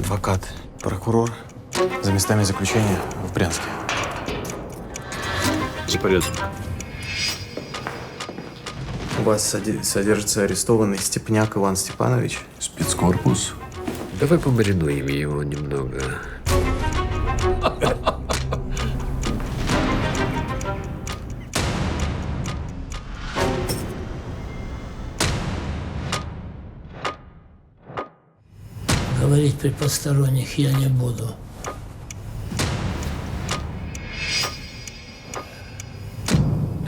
Адвокат, прокурор за местами заключения в Брянске. За порядок. У вас содержится арестованный Степняк Иван Степанович. Спецкорпус. Давай помаринуем его немного. Говорить при посторонних я не буду.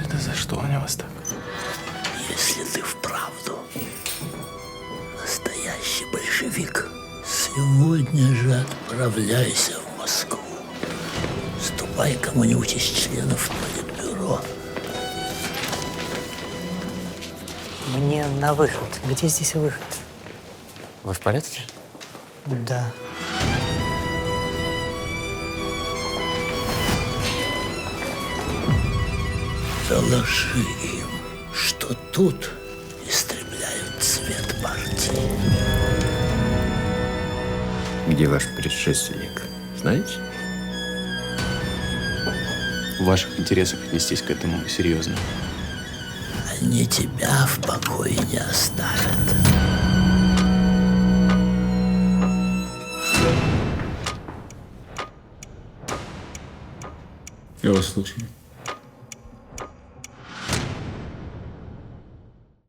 Это за что они вас так? Если ты вправду настоящий большевик, сегодня же отправляйся в Москву. Ступай к кому-нибудь из членов Политбюро. Мне на выход. Где здесь выход? Вы в порядке? Да. Доложи им, что тут истребляют цвет партии. Где ваш предшественник? Знаете? В ваших интересах отнестись к этому серьезно. Они тебя в покое не оставят. Я вас слушаю.